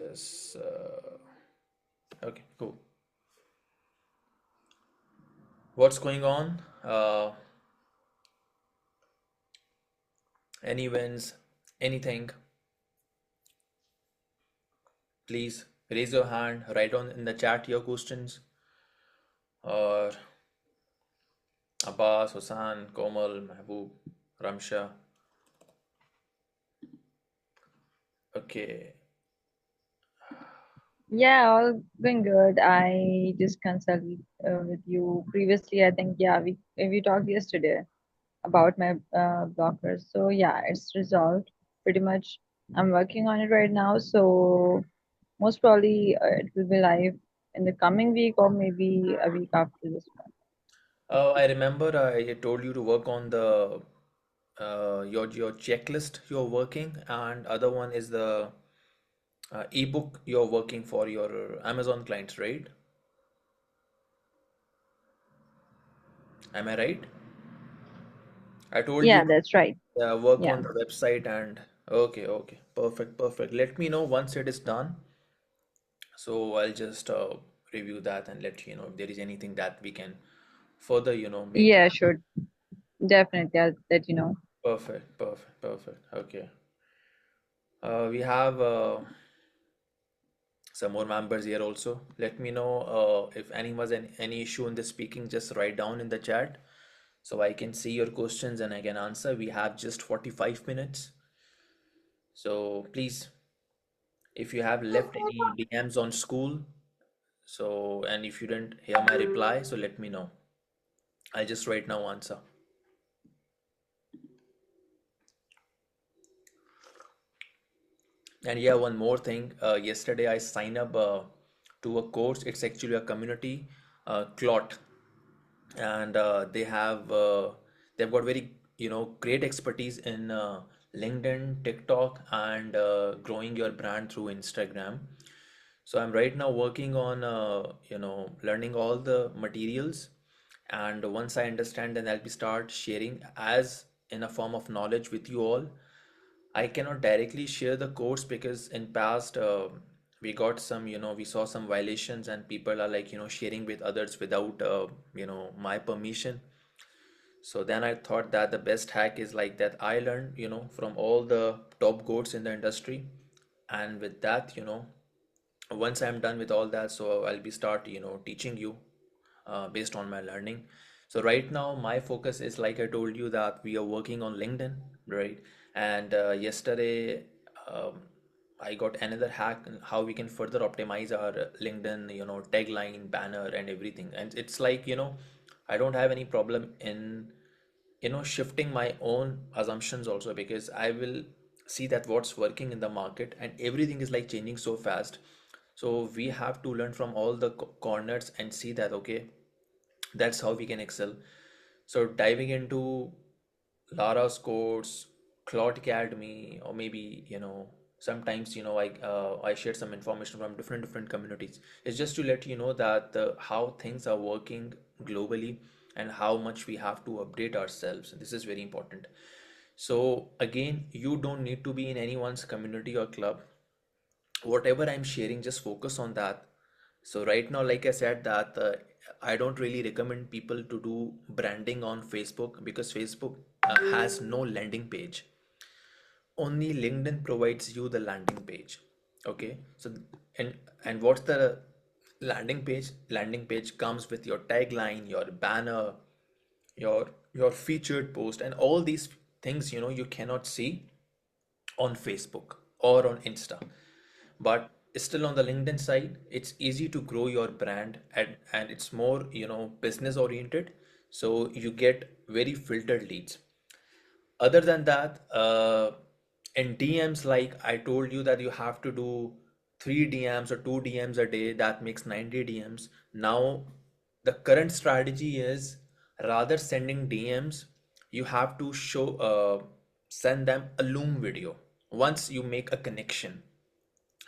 this. Okay, cool. What's going on? Any wins? Anything? Please raise your hand, write on in the chat your questions. Or Abbas, Hussan, Komal, Mahbub, Ramsha. Okay. Yeah, all going good. I just consulted with you previously. I think yeah, we talked yesterday about my blockers. So yeah, it's resolved pretty much. I'm working on it right now. So most probably it will be live in the coming week or maybe a week after this one. I remember I told you to work on the your checklist you're working, and other one is the ebook you're working for your Amazon clients, right? Am I right? I told you Yeah, that's right. work Yeah. on the website and okay, okay, perfect, perfect. Let me know once it is done. So I'll just review that and let you know if there is anything that we can further, make. Yeah, sure. Definitely. I'll let you know. Perfect, perfect, perfect. Okay. We have some more members here also. Let me know if any issue in the speaking, just write down in the chat so I can see your questions and I can answer. We have just 45 minutes. So please, if you have left any DMs on school, so and if you didn't hear my reply, so let me know. I'll just right now answer. And yeah, one more thing. Yesterday I signed up to a course. It's actually a community, Clot, and they've got very great expertise in LinkedIn, TikTok, and growing your brand through Instagram. So I'm right now working on learning all the materials, and once I understand, then I'll be start sharing as in a form of knowledge with you all. I cannot directly share the course because in past we got some, we saw some violations and people are like, sharing with others without, my permission. So then I thought that the best hack is like that I learned, from all the top goats in the industry. And with that, once I'm done with all that, so I'll be start, teaching you based on my learning. So right now, my focus is like I told you that we are working on LinkedIn, right? And yesterday, um, I got another hack on how we can further optimize our LinkedIn, tagline, banner, and everything. And it's like, I don't have any problem in, shifting my own assumptions also because I will see that what's working in the market and everything is like changing so fast. So we have to learn from all the corners and see that, okay, that's how we can excel. So diving into Lara's course, Claude Academy, or maybe sometimes I share some information from different communities. It's just to let you know that how things are working globally and how much we have to update ourselves. This is very important. So again, you don't need to be in anyone's community or club. Whatever I'm sharing, just focus on that. So right now, like I said, that I don't really recommend people to do branding on Facebook because Facebook has no landing page. Only LinkedIn provides you the landing page. Okay, so and what's the landing page? Landing page comes with your tagline, your banner, your featured post, and all these things you cannot see on Facebook or on Insta. But still on the LinkedIn side, it's easy to grow your brand and it's more, business oriented. So you get very filtered leads. Other than that, in DMs, like I told you that you have to do three DMs or two DMs a day, that makes 90 DMs. Now, the current strategy is rather sending DMs, you have to send them a Loom video once you make a connection,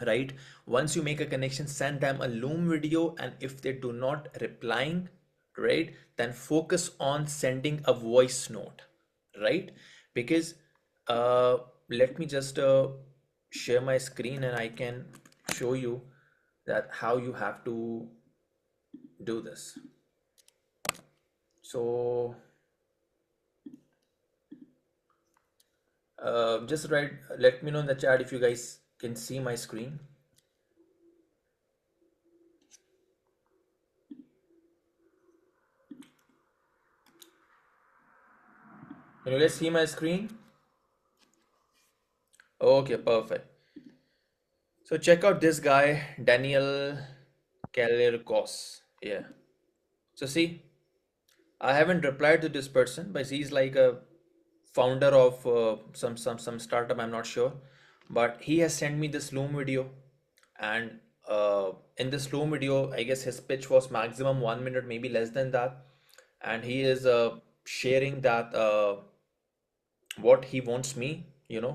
right? Once you make a connection, send them a Loom video, and if they do not replying, right, then focus on sending a voice note, right? Because uh let me just share my screen and I can show you that how you have to do this. So just write, let me know in the chat if you guys can see my screen. Can you guys see my screen? Okay, perfect. So check out this guy, Daniel Kalerkos. Yeah. So see, I haven't replied to this person, but he's like a founder of some startup. I'm not sure, but he has sent me this Loom video, and in this Loom video, I guess his pitch was maximum 1 minute, maybe less than that, and he is sharing that what he wants me,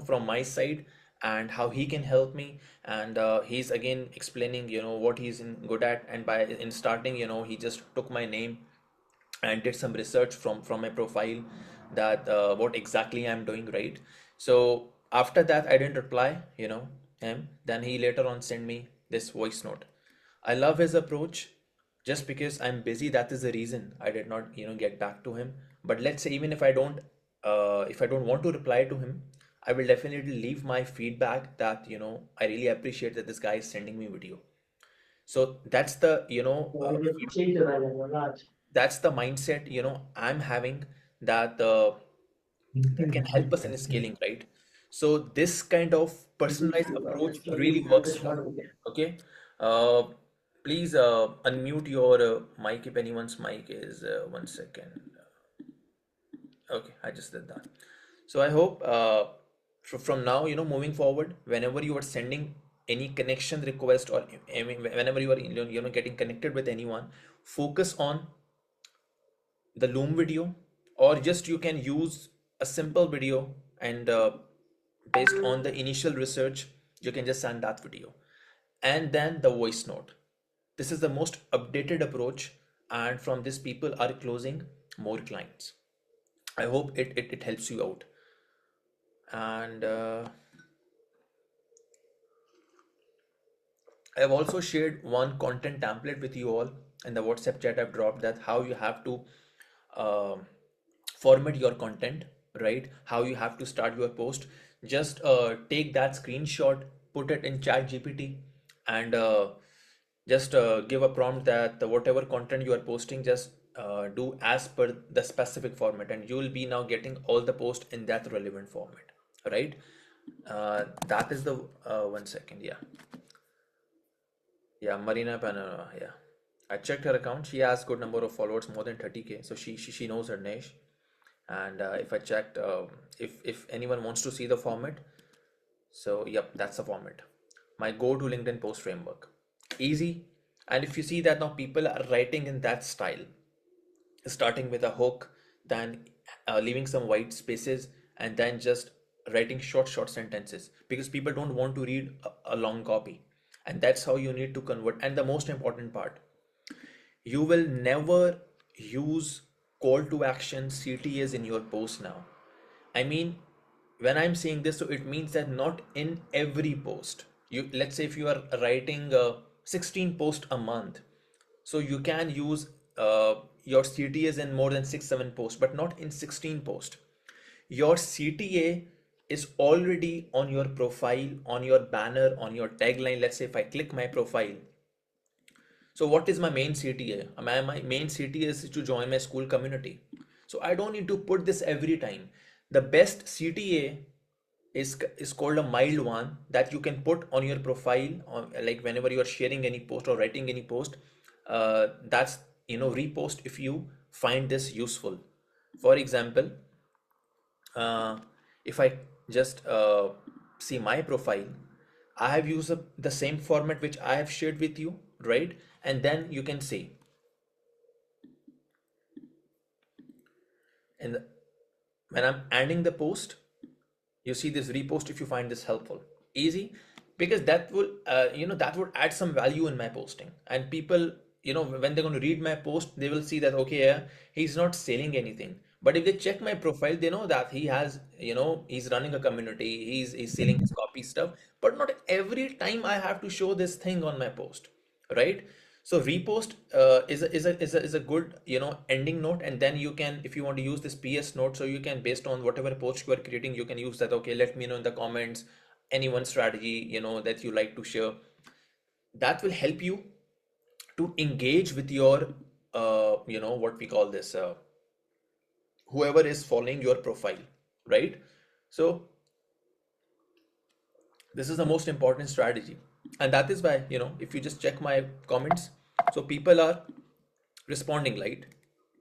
from my side, and how he can help me. And he's again explaining, what he's good at. And by in starting, he just took my name and did some research from my profile, that what exactly I'm doing, right? So after that, I didn't reply, him. Then he later on sent me this voice note. I love his approach. Just because I'm busy, that is the reason I did not, get back to him. But let's say, even if I don't want to reply to him, I will definitely leave my feedback that, I really appreciate that this guy is sending me video. So that's the, that's the mindset, I'm having, that that can help us in scaling, right? So this kind of personalized approach really works for me. Okay. uh, Please unmute your mic if anyone's mic is 1 second. Okay, I just did that. So I hope from now, moving forward, whenever you are sending any connection request, or I mean, whenever you are, getting connected with anyone, focus on the Loom video, or just you can use a simple video, and based on the initial research, you can just send that video, and then the voice note. This is the most updated approach, and from this, people are closing more clients. I hope it helps you out. And I've also shared one content template with you all in the WhatsApp chat. I've dropped that how you have to um format your content, right? How you have to start your post. Just take that screenshot, put it in Chat GPT, and just give a prompt that whatever content you are posting, just do as per the specific format, and you will be now getting all the post in that relevant format, right? That is the 1 second. Yeah. Yeah, Marina Panorama. Yeah, I checked her account. She has good number of followers, more than 30K. So she knows her niche. And if I checked, if anyone wants to see the format, so yep, that's the format. My go-to LinkedIn post framework. Easy. And if you see that now people are writing in that style, starting with a hook, then leaving some white spaces, and then just writing short sentences, because people don't want to read a long copy. And that's how you need to convert. And the most important part, you will never use call to action CTAs in your post now. I mean, when I'm saying this, so it means that not in every post. You, let's say if you are writing 16 posts a month, so you can use your CTAs in more than 6 7 posts, but not in 16 posts. Your CTA is already on your profile, on your banner, on your tagline. Let's say if I click my profile, so what is my main CTA? My main CTA is to join my school community. So I don't need to put this every time. The best CTA is called a mild one, that you can put on your profile, on, like whenever you are sharing any post or writing any post. That's, repost if you find this useful. For example, if I just see my profile, I have used the same format which I have shared with you, right? And then you can see, and when I'm ending the post, you see this repost if you find this helpful. Easy, because that will, that would add some value in my posting, and people, when they're going to read my post, they will see that, okay, yeah, he's not selling anything, But if they check my profile, they know that he has, he's running a community, he's selling his copy stuff. But not every time I have to show this thing on my post, right? So repost is a good, ending note, and then you can, if you want to use this PS note, so you can, based on whatever post you are creating, you can use that. Okay, let me know in the comments any one strategy, that you like to share. That will help you to engage with your, what we call this. Whoever is following your profile, right? So this is the most important strategy, and that is why, if you just check my comments, so people are responding, right?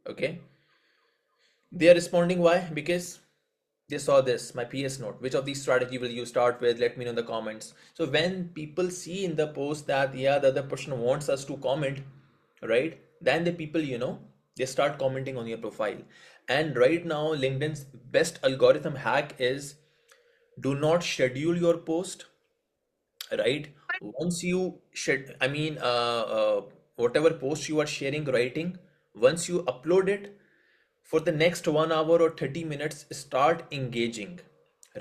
Okay, they are responding. Why? Because they saw this, my PS note. Which of these strategy will you start with? Let me know in the comments. So when people see in the post that, yeah, the other person wants us to comment, right? Then the people, they start commenting on your profile. And right now, LinkedIn's best algorithm hack is, do not schedule your post, right? Once you should, I mean, whatever post you are sharing, writing, once you upload it, for the next 1 hour or 30 minutes, start engaging,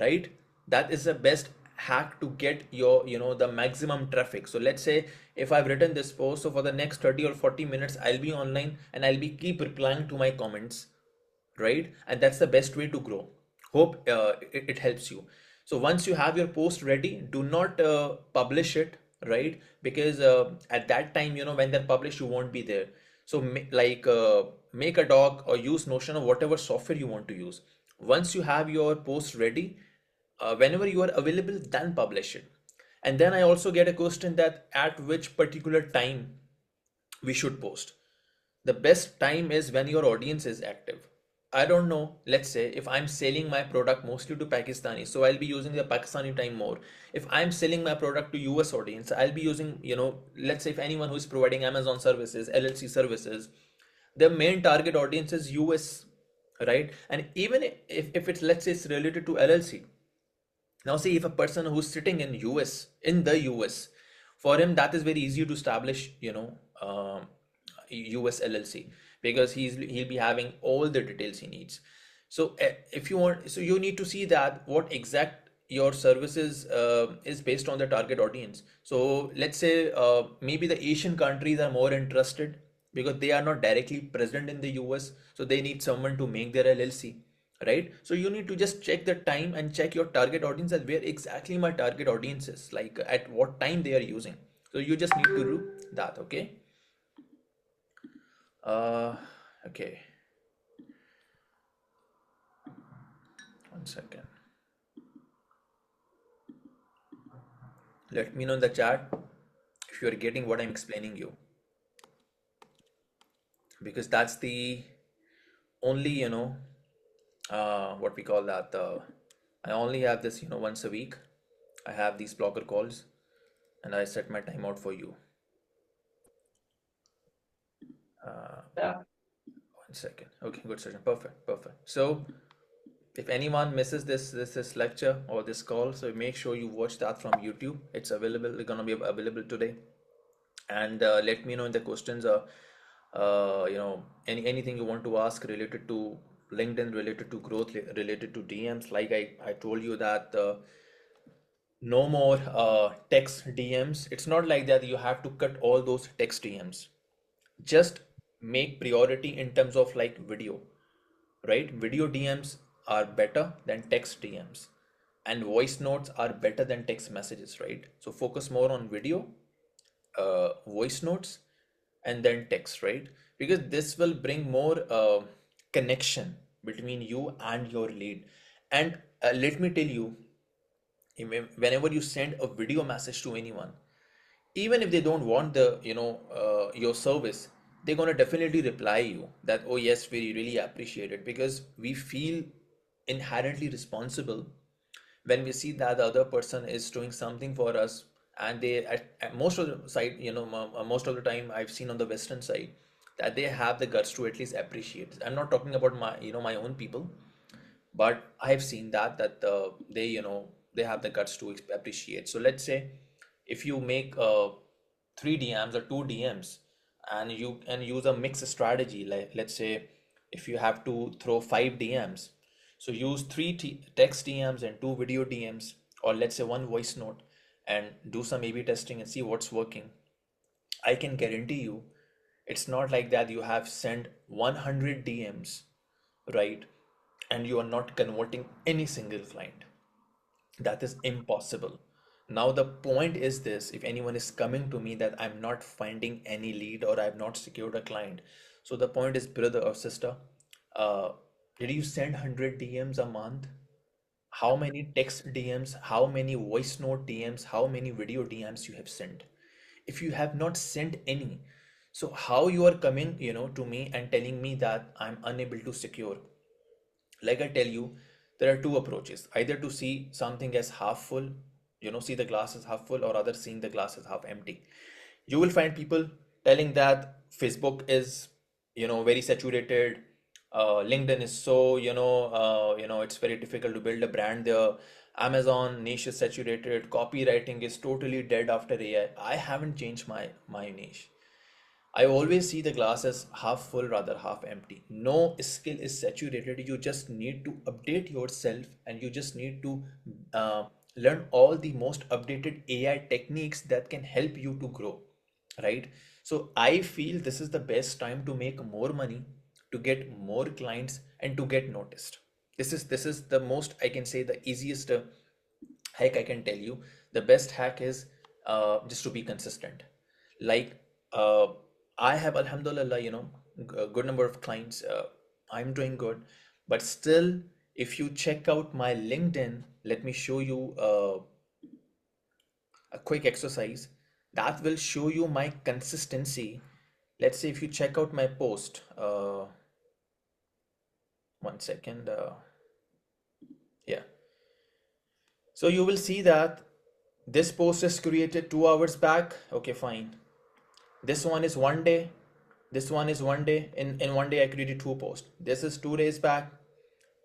right? That is the best hack to get your, the maximum traffic. So let's say if I've written this post, so for the next 30 or 40 minutes, I'll be online and I'll be keep replying to my comments, right? And that's the best way to grow. Hope it helps you. So once you have your post ready, do not publish it, right? Because at that time, when they're published, you won't be there. So make a doc or use Notion or whatever software you want to use. Once you have your post ready, whenever you are available, then publish it. And then I also get a question that at which particular time we should post. The best time is when your audience is active. I don't know, let's say if I'm selling my product mostly to Pakistani, so I'll be using the Pakistani time more. If I'm selling my product to US audience, I'll be using, let's say if anyone who is providing Amazon services, LLC services, their main target audience is US, right? And even if it's, let's say it's related to LLC, now, see, if a person who's sitting in the US, for him that is very easy to establish, US LLC, because he'll be having all the details he needs. So, if you want, so you need to see that what exact your services is based on the target audience. So, let's say maybe the Asian countries are more interested because they are not directly present in the US, so they need someone to make their LLC, right? So you need to just check the time and check your target audience, as where exactly my target audience is, like at what time they are using. So you just need to do that. Okay. uh okay, 1 second. Let me know in the chat if you are getting what I'm explaining you, because that's the only, what we call that, I only have this, once a week. I have these blogger calls, and I set my time out for you. uh 1 second. Okay, good session. Perfect, perfect. So if anyone misses this lecture or this call, so make sure you watch that from YouTube. It's available. It's gonna be available today. And let me know in the questions. Anything you want to ask related to LinkedIn, related to growth, related to DMs. Like I told you that no more text DMs. It's not like that. You have to cut all those text DMs. Just make priority in terms of like video, right? Video DMs are better than text DMs, and voice notes are better than text messages, right? So focus more on video, voice notes, and then text, right? Because this will bring more connection between you and your lead. And let me tell you, whenever you send a video message to anyone, even if they don't want the, your service, they're going to definitely reply you that, oh yes, we really appreciate it, because we feel inherently responsible when we see that the other person is doing something for us. And they at most of the side, most of the time I've seen on the western side that they have the guts to at least appreciate. I'm not talking about my, my own people, but I've seen that they, they have the guts to appreciate. So let's say if you make 3 DMs or 2 DMs, and you can use a mixed strategy, like let's say if you have to throw 5 DMs, so use text DMs and 2 video DMs, or let's say 1 voice note, and do some A/B testing and see what's working. I can guarantee you, it's not like that you have sent 100 DMs, right? And you are not converting any single client. That is impossible. Now, the point is this: if anyone is coming to me that I'm not finding any lead or I've not secured a client, so the point is, brother or sister, uh, did you send 100 DMs a month? How many text DMs, how many voice note DMs, how many video DMs you have sent? If you have not sent any, so how you are coming, to me and telling me that I'm unable to secure? Like I tell you, there are two approaches: either to see something as half full, see the glass as half full, or other seeing the glass as half empty. You will find people telling that Facebook is, very saturated. LinkedIn is so, it's very difficult to build a brand there. Amazon niche is saturated. Copywriting is totally dead after AI. I haven't changed my niche. I always see the glass as half full rather half empty. No skill is saturated. You just need to update yourself, and you just need to uh, learn all the most updated AI techniques that can help you to grow, right? So I feel this is the best time to make more money, to get more clients, and to get noticed. This is the most, I can say, the easiest hack I can tell you. The best hack is just to be consistent. Like, uh, I have, alhamdulillah, a good number of clients. I'm doing good, but still, if you check out my LinkedIn, let me show you a quick exercise that will show you my consistency. Let's say if you check out my post, 1 second, yeah. So you will see that this post is created 2 hours back. Okay, fine. This one is one day. This one is one day. In one day, I created 2 posts. This is 2 days back.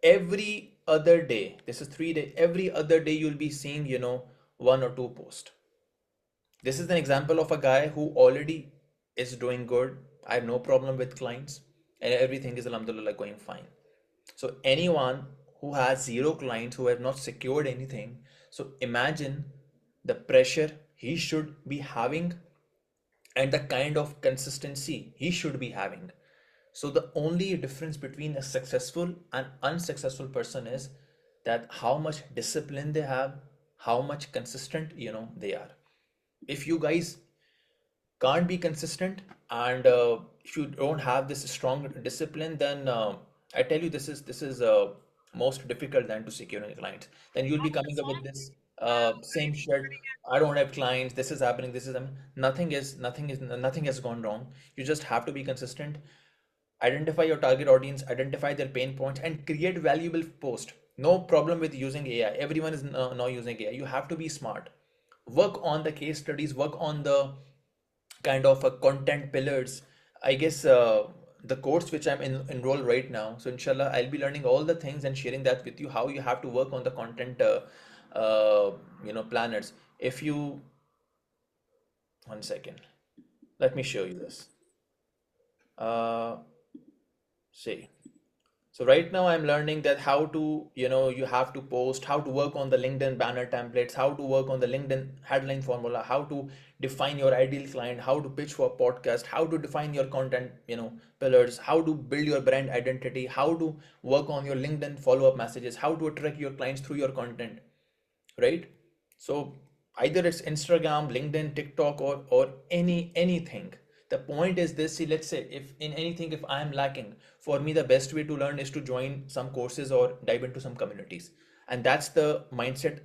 Every other day, this is 3 days. Every other day, you'll be seeing, 1 or 2 posts. This is an example of a guy who already is doing good. I have no problem with clients, and everything is, alhamdulillah, going fine. So anyone who has zero clients, who have not secured anything, so imagine the pressure he should be having and the kind of consistency he should be having. So the only difference between a successful and unsuccessful person is that how much discipline they have, how much consistent, they are. If you guys can't be consistent, and if you don't have this strong discipline, then I tell you, this is most difficult than to securing clients. Then you'll be coming up with this same shit. I don't have clients. This is happening. This is nothing has gone wrong. You just have to be consistent. Identify your target audience, identify their pain points, and create valuable post. No problem with using AI. Everyone is now using AI. You have to be smart. Work on the case studies. Work on the kind of a content pillars. I guess the course which I'm enrolled right now. So inshallah, I'll be learning all the things and sharing that with you. How you have to work on the content, planners. If you 1 second, let me show you this. Uh, see. So right now I'm learning that how to, you have to post, how to work on the LinkedIn banner templates, how to work on the LinkedIn headline formula, how to define your ideal client, how to pitch for a podcast, how to define your content, pillars, how to build your brand identity, how to work on your LinkedIn follow-up messages, how to attract your clients through your content, right? So either it's Instagram, LinkedIn, TikTok, or anything. The point is this: see, let's say if in anything, if I am lacking, for me the best way to learn is to join some courses or dive into some communities, and that's the mindset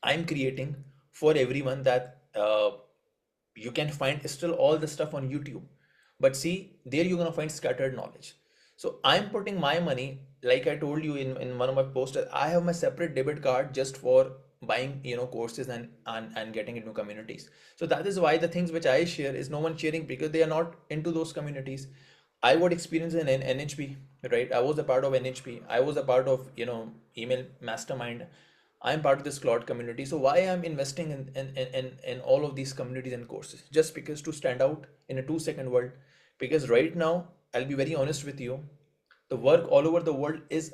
I'm creating for everyone, that you can find still all the stuff on YouTube. But see, there you're gonna find scattered knowledge. So I'm putting my money, like I told you in one of my posts, I have my separate debit card just for buying, courses and getting into communities. So that is why the things which I share is no one sharing, because they are not into those communities. I would experience in NHP, right? I was a part of NHP. I was a part of, email mastermind. I'm part of this cloud community. So why I'm investing in all of these communities and courses? Just because to stand out in a 2 second world. Because right now, I'll be very honest with you. The work all over the world is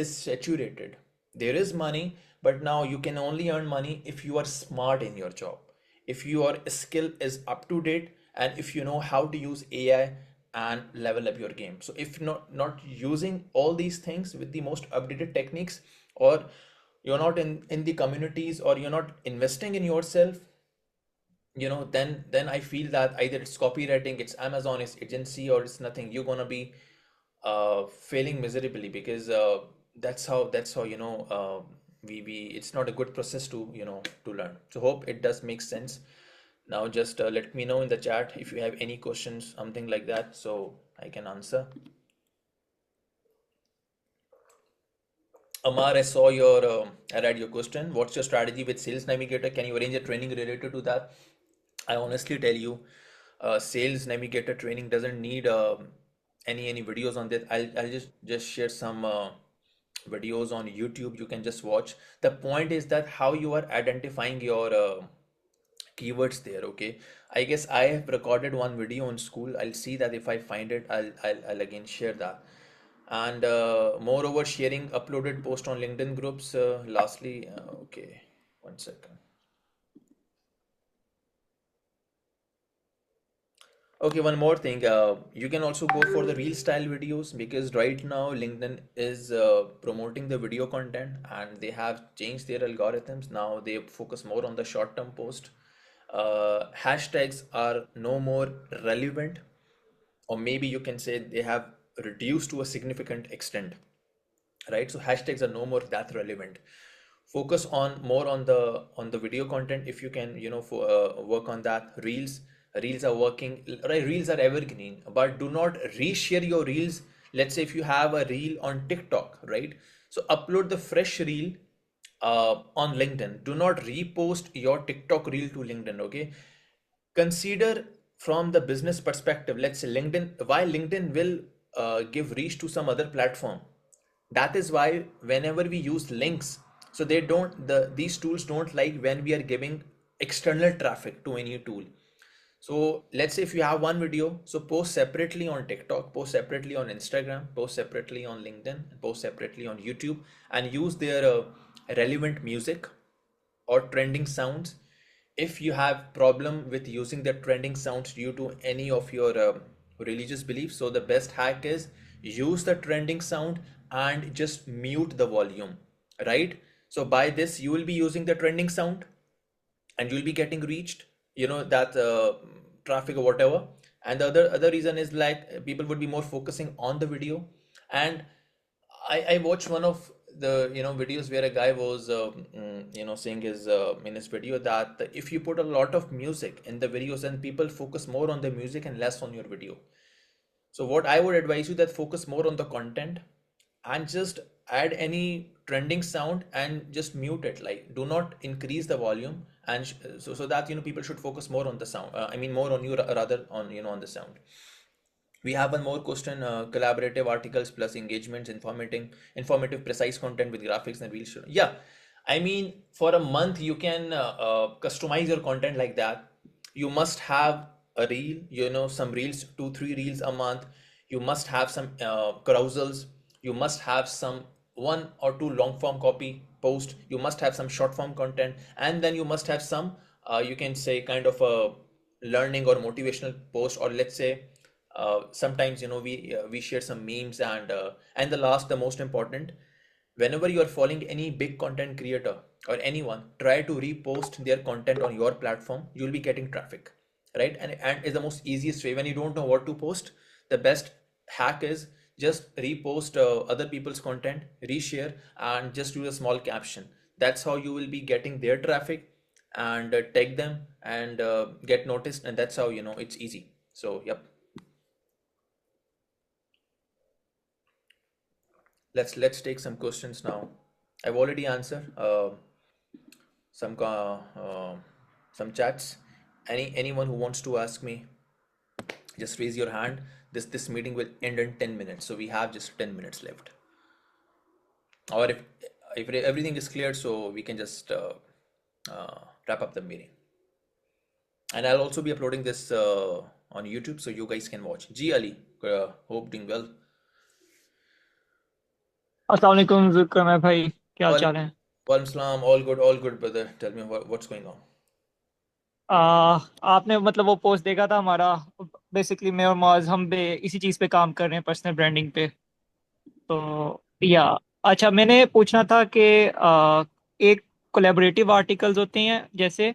saturated. There is money, but now you can only earn money if you are smart in your job, if your skill is up to date, and if you know how to use AI and level up your game. So if not using all these things with the most updated techniques, or you're not in the communities, or you're not investing in yourself, then I feel that either it's copywriting, it's Amazon, it's agency, or it's nothing. You're gonna be failing miserably, because that's how we it's not a good process to learn. So hope it does make sense. Now just let me know in the chat if you have any questions, something like that, so I can answer. Amar, I saw your I read your question. What's your strategy with Sales Navigator? Can you arrange a training related to that? I honestly tell you, Sales Navigator training doesn't need any videos on this. I'll just share some videos on YouTube. You can just watch. The point is that how you are identifying your keywords there. Okay, I guess I have recorded one video in school. I'll see that if I find it, I'll again share that. And moreover, sharing uploaded post on LinkedIn groups. Lastly, okay, one second. Okay, one more thing. You can also go for the reel style videos, because right now LinkedIn is promoting the video content, and they have changed their algorithms. Now they focus more on the short term post. Hashtags are no more relevant, or maybe you can say they have reduced to a significant extent, right? So hashtags are no more that relevant. Focus on more on the video content if you can, work on that. Reels are working, right? Reels are evergreen, but do not reshare your reels. Let's say if you have a reel on TikTok, right? So upload the fresh reel on LinkedIn. Do not repost your TikTok reel to LinkedIn, okay? Consider from the business perspective. Let's say LinkedIn, why LinkedIn will give reach to some other platform. That is why whenever we use links, so they don't these tools don't like when we are giving external traffic to any tool. So let's say if you have one video, so post separately on TikTok, post separately on Instagram, post separately on LinkedIn, post separately on YouTube, and use their relevant music or trending sounds. If you have problem with using the trending sounds due to any of your religious beliefs, so the best hack is use the trending sound and just mute the volume, right? So by this you will be using the trending sound, and you'll be getting reached, that traffic or whatever. And the other reason is like people would be more focusing on the video. And I watched one of the videos where a guy was saying his in his video that if you put a lot of music in the videos, then people focus more on the music and less on your video. So what I would advise you, that focus more on the content, and just add any trending sound and just mute it. Like do not increase the volume, and so that people should focus more on the sound. I mean more on you rather on on the sound. We have one more question. Collaborative articles plus engagements, informative, precise content with graphics and reels. Yeah, I mean, for a month you can customize your content like that. You must have a reel, some reels, 2 3 reels a month. You must have some carousels. You must have some 1 or 2 long form copy post. You must have some short form content, and then you must have some you can say kind of a learning or motivational post, or let's say sometimes we share some memes. And the most important, whenever you are following any big content creator or anyone, try to repost their content on your platform. You'll be getting traffic, right? And is the most easiest way. When you don't know what to post, the best hack is just repost other people's content, reshare, and just do a small caption. That's how you will be getting their traffic, and tag them, and get noticed, and that's how it's easy. So yep. Let's take some questions now. I've already answered some some chats. Anyone who wants to ask me, just raise your hand. This meeting will end in 10 minutes, so we have just 10 minutes left. Or if everything is clear, so we can just wrap up the meeting. And I'll also be uploading this on YouTube, so you guys can watch. G Ali, hope doing well. अस्सलाम वालेकुम जुल्कर मैं भाई, क्या हाल चाल है? Walaikum Walaikum salam. All good, brother. Tell me what's going on. आ, आपने मतलब वो पोस्ट देखा था हमारा? बेसिकली मैं और मौज हम बे इसी चीज़ पे काम कर रहे हैं, पर्सनल ब्रांडिंग पे। तो या अच्छा, मैंने पूछना था कि एक कोलैबोरेटिव आर्टिकल्स होते हैं जैसे,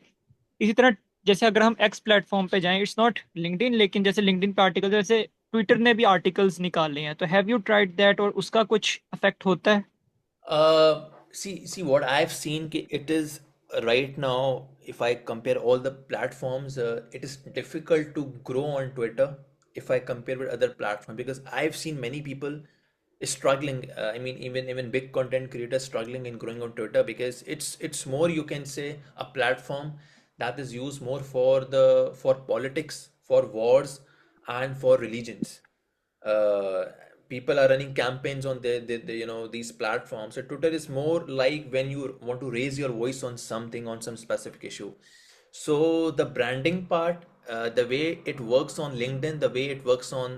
इसी तरह जैसे अगर हम एक्स प्लेटफॉर्म पे जाएं, इट्स नॉट लिंक्डइन, लेकिन जैसे लिंक्डइन पे आर्टिकल्स, जैसे ट्विटर ने भी आर्टिकल्स निकाले हैं, तो हैव यू ट्राइड दैट और उसका कुछ इफेक्ट होता है? See what I've seen it is right now, if I compare all the platforms, it is difficult to grow on Twitter if I compare with other platforms because I've seen many people struggling. I mean, even big content creators struggling in growing on Twitter because it's more, you can say, a platform that is used more for politics, for wars, and for religions. uh, People are running campaigns on these platforms. So Twitter is more like when you want to raise your voice on something, on some specific issue. So the branding part, the way it works on LinkedIn, the way it works on,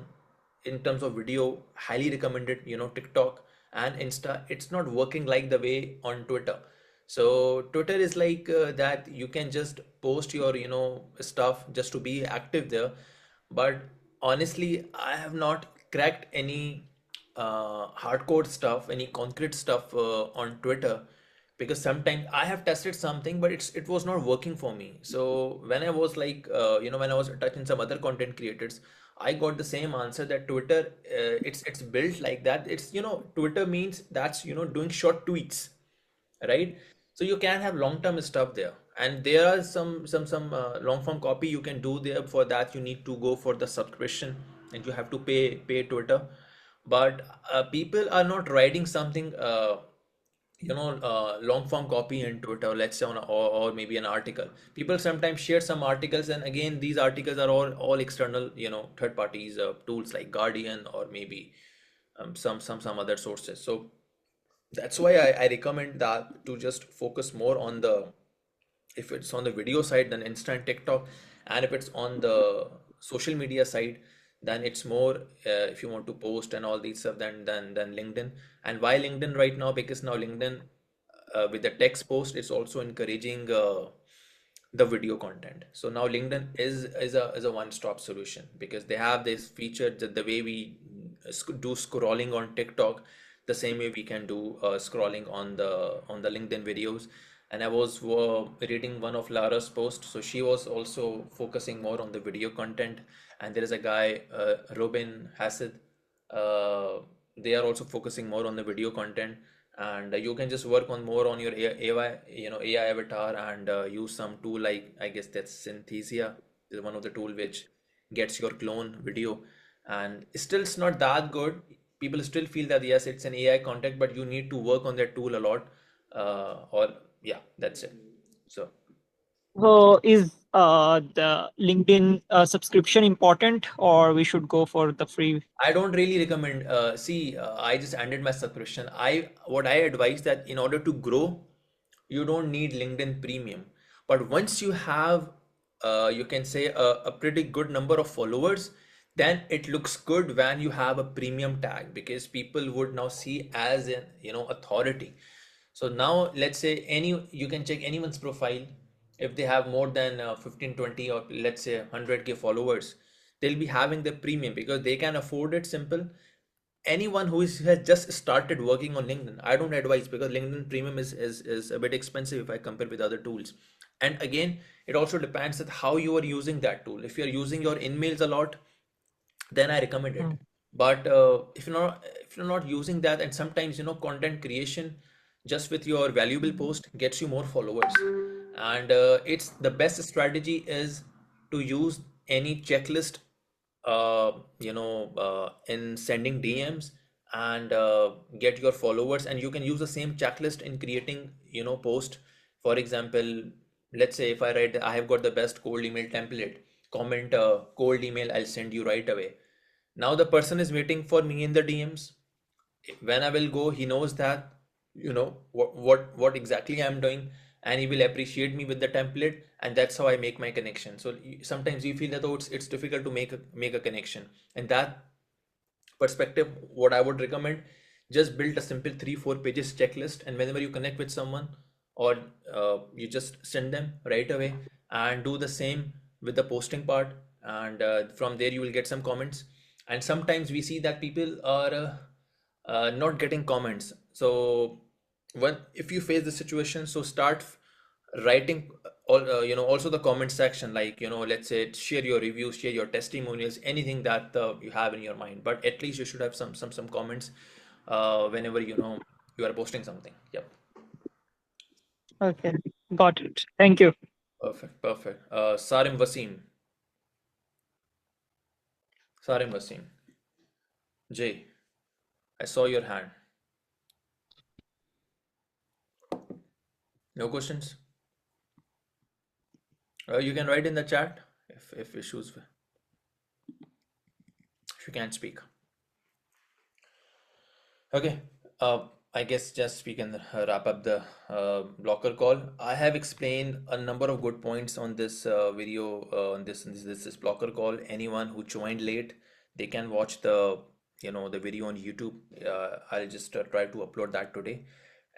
in terms of video, highly recommended, TikTok and Insta, it's not working like the way on Twitter. So Twitter is like that you can just post your stuff just to be active there. But honestly, I have not cracked any hardcore stuff, any concrete stuff on Twitter, because sometimes I have tested something, but it was not working for me. So when I was like, when I was touching some other content creators, I got the same answer that Twitter, it's built like that. It's, Twitter means that's, doing short tweets, right? So you can have long term stuff there, and there are some long form copy you can do there. For that you need to go for the subscription, and you have to pay Twitter. But people are not writing something, long form copy in Twitter, let's say or maybe an article. People sometimes share some articles, and again these articles are all external, third parties, tools like Guardian or maybe some other sources. So that's why I recommend that to just focus more on the, if it's on the video side, then Insta and TikTok, and if it's on the social media side, then it's more, if you want to post and all these stuff, then LinkedIn. And why LinkedIn right now? Because now LinkedIn, with the text post, it's also encouraging the video content. So now LinkedIn is a one-stop solution because they have this feature that the way we do scrolling on TikTok, the same way we can do scrolling on the LinkedIn videos. And I was reading one of Lara's posts, so she was also focusing more on the video content. And there is a guy, Robin Hassett. Uh, they are also focusing more on the video content, and you can just work on more on your AI, AI avatar, and use some tool like, I guess that's Synthesia is one of the tool which gets your clone video, and still it's not that good. People still feel that yes, it's an AI content, but you need to work on that tool a lot. Or yeah, that's it. So So is the LinkedIn subscription important, or we should go for the free? I don't really recommend. See, I just ended my subscription. What I advise that in order to grow, you don't need LinkedIn Premium. But once you have, you can say a pretty good number of followers, then it looks good when you have a premium tag because people would now see as an, authority. So now let's say you can check anyone's profile. If they have more than 15, 20, or let's say 100K followers, they'll be having the premium because they can afford it. Simple. Anyone has just started working on LinkedIn, I don't advise because LinkedIn Premium is a bit expensive if I compare with other tools. And again, it also depends on how you are using that tool. If you're using your emails a lot, then I recommend it. Hmm. But if you're not using that, and sometimes content creation just with your valuable post gets you more followers, and it's the best strategy is to use any checklist, in sending DMs, and get your followers, and you can use the same checklist in creating post. For example, let's say if I write I have got the best cold email template, comment cold email, I'll send you right away. Now the person is waiting for me in the DMs. When I will go, he knows that what exactly I'm doing, and he will appreciate me with the template, and that's how I make my connection. So sometimes you feel that, oh, it's difficult to make a connection, and that perspective, what I would recommend, Just build a simple 3-4 pages checklist, and whenever you connect with someone, or you just send them right away, and do the same with the posting part, and from there you will get some comments. And sometimes we see that people are not getting comments. So when if you face the situation, so start writing all also the comment section, like let's say share your reviews, share your testimonials, anything that you have in your mind, but at least you should have some comments whenever you are posting something. Yep. Okay, got it. Thank you. Perfect, perfect. Sarim Wasim, Jay, I saw your hand. No questions? You can write in the chat if issues, if you can't speak. Okay, I guess just we can wrap up the blocker call. I have explained a number of good points on this video, on this blocker call. Anyone who joined late, they can watch the video on YouTube. I'll just try to upload that today,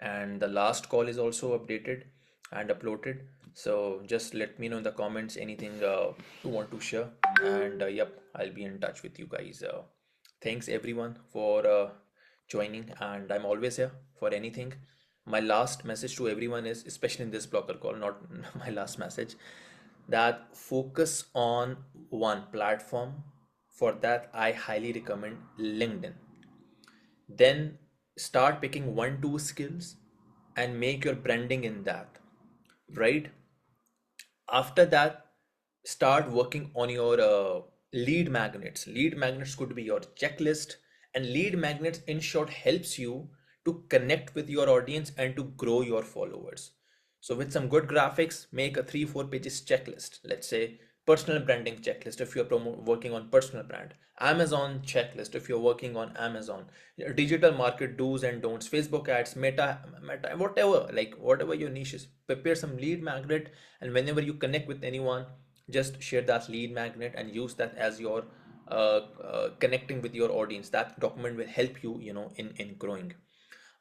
and the last call is also updated and uploaded. So just let me know in the comments anything you want to share, and yep, I'll be in touch with you guys. Thanks everyone for joining, and I'm always here for anything. My last message to everyone is, especially in this blocker call, not my last message, that focus on one platform. For that, I highly recommend LinkedIn. Then start picking 1 2 skills and make your branding in that, right? After that, start working on your lead magnets could be your checklist, and lead magnets in short helps you to connect with your audience and to grow your followers. So with some good graphics, make a 3 4 pages checklist. Let's say personal branding checklist if you're working on personal brand, Amazon checklist if you're working on Amazon, digital market do's and don'ts, Facebook ads, meta, whatever, like whatever your niche is, prepare some lead magnet. And whenever you connect with anyone, just share that lead magnet and use that as your connecting with your audience. That document will help you, in growing.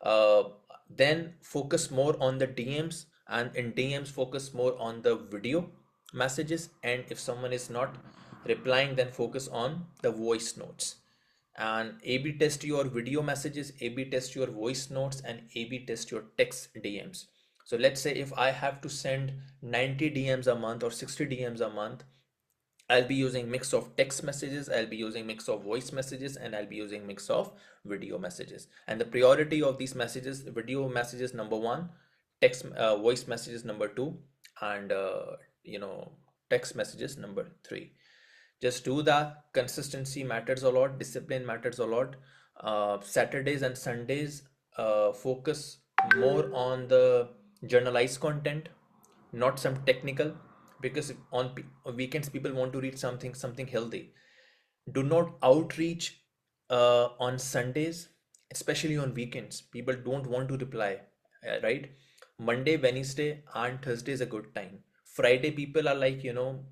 uh, then focus more on the DMs, and in DMs focus more on the video messages, and if someone is not replying, then focus on the voice notes. And A/B test your video messages, A/B test your voice notes, and A/B test your text DMs. So let's say if I have to send 90 DMs a month or 60 DMs a month, I'll be using mix of text messages, I'll be using mix of voice messages, and I'll be using mix of video messages. And the priority of these messages: video messages number one, text voice messages number two, and text messages number three. Just do that. Consistency matters a lot, discipline matters a lot. Saturdays and Sundays, focus more on the journalized content, not some technical, because on weekends people want to read something healthy. Do not outreach on Sundays, especially on weekends. People don't want to reply, right? Monday, Wednesday, and Thursday is a good time. Friday, people are like,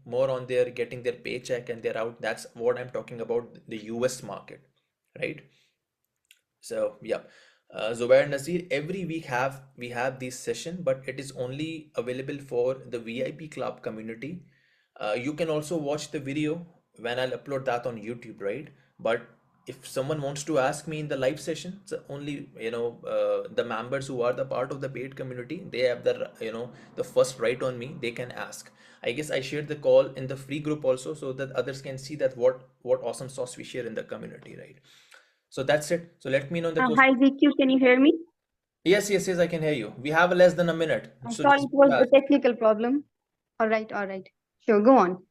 more on their getting their paycheck and they're out. That's what I'm talking about, the US market, right? So yeah, Zubair and Nasir, every week we have this session, but it is only available for the VIP club community. You can also watch the video when I'll upload that on YouTube, right? But if someone wants to ask me in the live session, it's only the members who are the part of the paid community, they have the first right on me. They can ask. I guess I shared the call in the free group also, so that others can see that what awesome sauce we share in the community, right? So that's it. So let me know in the question. Hi, ZQ, can you hear me? Yes, yes, yes, I can hear you. We have less than a minute. So Sorry, just it was ask. a technical problem. All right, all right. Sure, go on.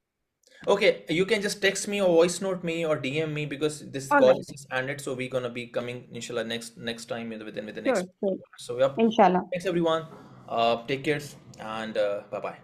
Okay, you can just text me or voice note me or DM me, because this All call right, is just ended. So we're gonna be coming inshallah next time within the sure, next. sure. So yep. Inshallah. Thanks everyone. Take care, and bye bye.